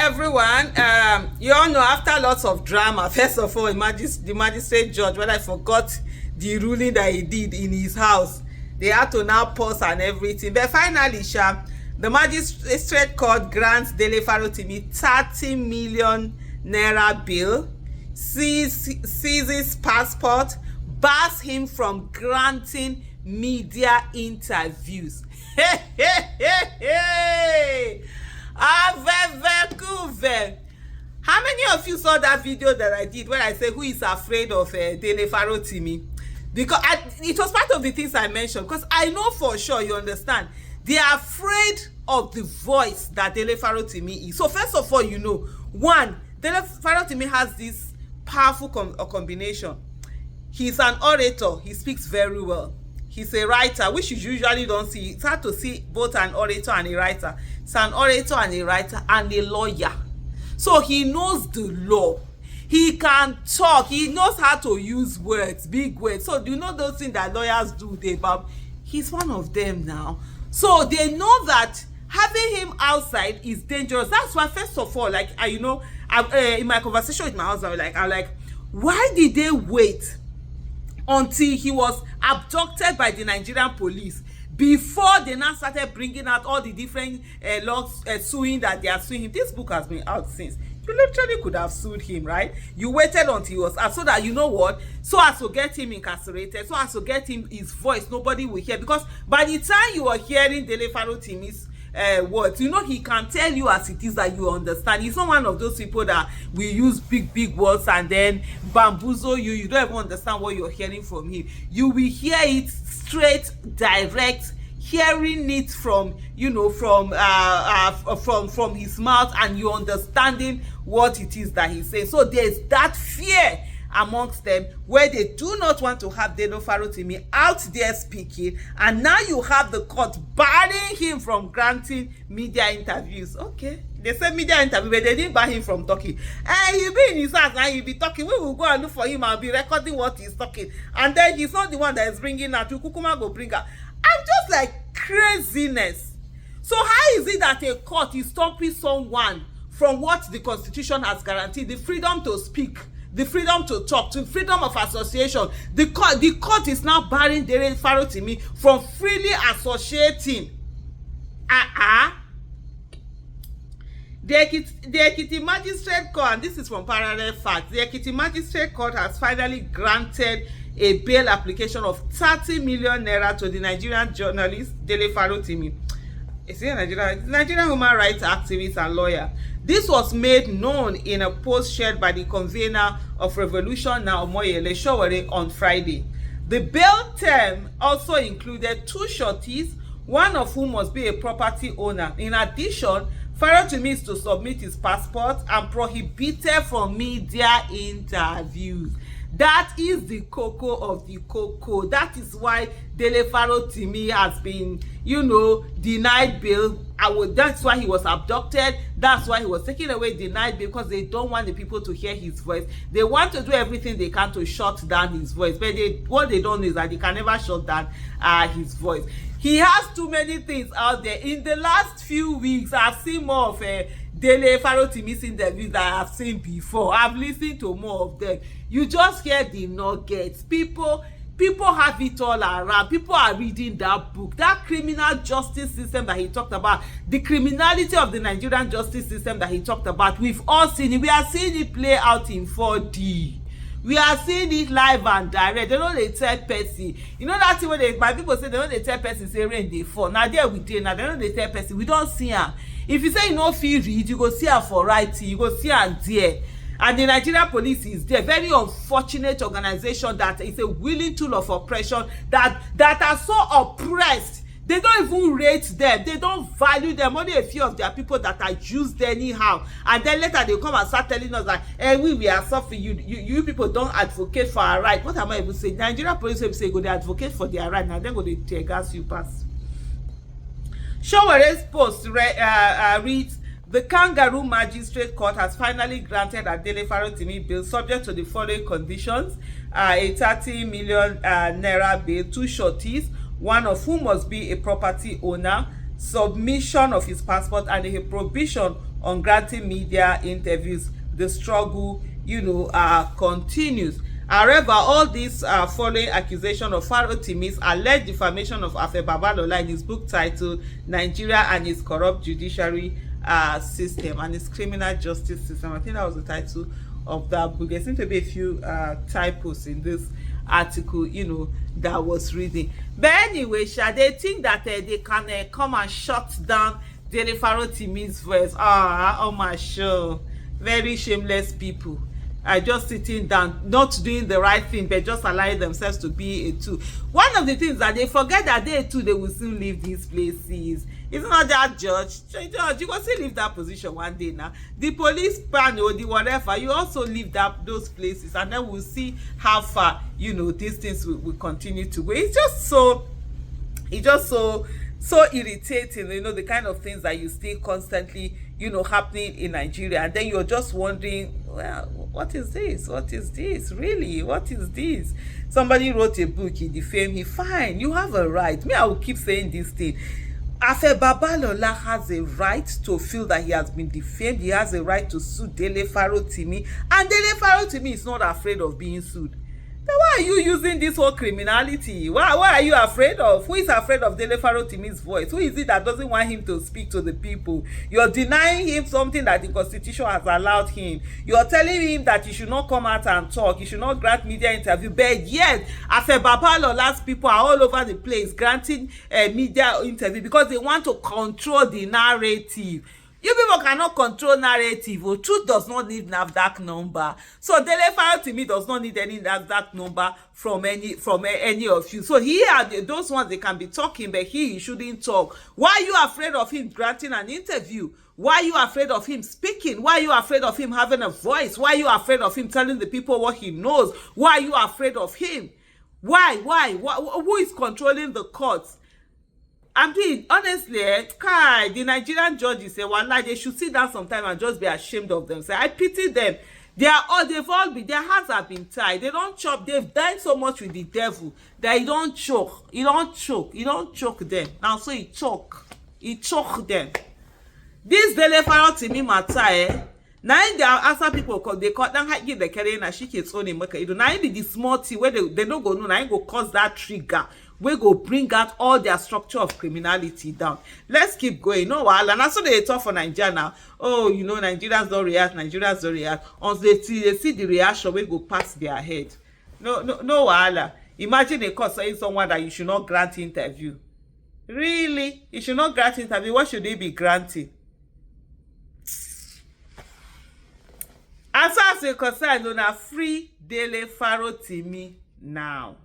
everyone. You all know after lots of drama, first of all, the magistrate judge, when I forgot the ruling that he did in his house, they had to now pause and everything. But finally, the magistrate court grants Dele Farotimi 30 million naira bail, seizes passport, bars him from granting media interviews. How many of you saw that video that I did when I said who is afraid of Dele Farotimi? Because it was part of the things I mentioned, because I know for sure, you understand, they are afraid of the voice that Dele Farotimi is. So first of all, you know, one, Dele Farotimi has this powerful combination. He's an orator. He speaks very well. He's a writer, which you usually don't see. It's hard to see both an orator and a writer. He's an orator and a writer and a lawyer. So he knows the law. He can talk. He knows how to use words, big words. So do you know those things that lawyers do? He's one of them now. So they know that having him outside is dangerous. That's why, first of all, like, in my conversation with my husband, I'm like, why did they wait until he was abducted by the Nigerian police before they now started bringing out all the different laws suing that they are suing him? This book has been out since. You literally could have sued him, right? You waited until he was out so that, you know what, so as to get him incarcerated, so as to get him his voice, nobody will hear. Because by the time you are hearing Dele Farotimi's words, you know, he can tell you as it is that you understand. He's not one of those people that will use big words and then bamboozle you. You don't even understand what you're hearing from him. You will hear it straight, direct, hearing it from, you know, from his mouth, and you understanding what it is that he's saying. So there's that fear amongst them where they do not want to have Dele Farotimi out there speaking, and now you have the court barring him from granting media interviews. Okay, they said media interview, but they didn't bar him from talking. He'll be in his house and he'll be talking. We will go and look for him and be recording what he's talking, and then he's not the one that is bringing out. Kukuma go bring out. I'm just like craziness. So how is it that a court is stopping someone from what the Constitution has guaranteed? The freedom to speak, the freedom to talk, the freedom of association. The court is now barring Dele Farotimi from freely associating. The Ekiti Magistrate Court, and this is from Parallel Facts, the Ekiti Magistrate Court has finally granted a bail application of 30 million naira to the Nigerian journalist Dele Farotimi. Is he a Nigerian human rights activist and lawyer? This was made known in a post shared by the convener of Revolution Now, Moyele Sowore, on Friday. The bail term also included 2 shorties, one of whom must be a property owner. In addition, Farotimi is to submit his passport and prohibited from media interviews. That is the cocoa of the cocoa. That is why Dele Farotimi has been, you know, denied bail. That's why he was abducted. That's why he was taken away, denied bail, because they don't want the people to hear his voice. They want to do everything they can to shut down his voice. But what they don't know is that they can never shut down his voice. He has too many things out there. In the last few weeks, I've seen more of Dele Farotimi's interviews that I've seen before. I've listened to more of them. You just hear the nuggets. People have it all around. People are reading that book. That criminal justice system that he talked about, the criminality of the Nigerian justice system that he talked about, we've all seen it. We are seeing it play out in 4D. We are seeing it live and direct. They know they tell person. You know that thing when my people say they know they tell person say rain dey fall. Now there we dey. Now they know they tell person. We don't see her. If you say you no fit read, you go see her for writing. You go see her there. And the Nigerian police is there. Very unfortunate organization that is a willing tool of oppression that are so oppressed. They don't even rate them. They don't value them. Only a few of their people that are used anyhow. And then later they come and start telling us that, hey, we are suffering. You people don't advocate for our right. What am I even saying? Nigerian police will say, go they advocate for their right. Now then go they tear gas you pass. Showere's post reads, the Kangaroo Magistrate Court has finally granted a Dele Farotimi bail subject to the following conditions: a 30 million naira bail, 2 shorties, one of whom must be a property owner, submission of his passport and a prohibition on granting media interviews. The struggle, continues. However, all these following accusation of Farotimi's alleged defamation of Afe Babalola in his book titled Nigeria and its Corrupt Judiciary System and its Criminal Justice System. I think that was the title of that book. There seem to be a few typos in this article, that was reading. But anyway, they think that they can come and shut down Dele Farotimi's voice. Oh my show. Very shameless people are just sitting down, not doing the right thing, but just allowing themselves to be a tool. One of the things that they forget that they too, they will soon leave these places. It's not that judge, you will still leave that position one day now. The police panel, the whatever, you also leave those places, and then we'll see how far, these things will continue to go. It's just so irritating, the kind of things that you see constantly, happening in Nigeria, and then you're just wondering, well, what is this? What is this? Really? What is this? Somebody wrote a book, he defamed him. Fine, you have a right. Me, I will keep saying this thing. Afe Babalola has a right to feel that he has been defamed. He has a right to sue Dele Farotimi, and Dele Farotimi is not afraid of being sued. Then why are you using this whole criminality? What are you afraid of? Who is afraid of Dele Farotimi's voice? Who is it that doesn't want him to speak to the people? You're denying him something that the Constitution has allowed him. You're telling him that he should not come out and talk. He should not grant media interview. But yet, Afe Babalola's people are all over the place granting media interview because they want to control the narrative. You people cannot control narrative. Oh, truth does not need NAFDAC number. So Dele Farotimi does not need any NAFDAC number from any of you. So those ones, they can be talking, but he shouldn't talk. Why are you afraid of him granting an interview? Why are you afraid of him speaking? Why are you afraid of him having a voice? Why are you afraid of him telling the people what he knows? Why are you afraid of him? Why? Who is controlling the courts? I mean, honestly, the Nigerian judges say, they should sit down sometime and just be ashamed of themselves. I pity them. Their hands have been tied. They don't choke. They've died so much with the devil that he don't choke. He don't choke them. Now, so he choke them. This Dele Farotimi matter, now they answer people because they call them give the carrying and she gets on in market. Now be the small thing where they don't go no, now go cause that trigger. We go bring out all their structure of criminality down. Let's keep going. No, and that's what they talk for Nigeria now. Oh, Nigerians don't react. Until they see the reaction, we go past their head. No, wahala. Imagine a court saying someone that you should not grant interview. Really? You should not grant interview. What should they be granting? As far as you're concerned, free Dele Farotimi now.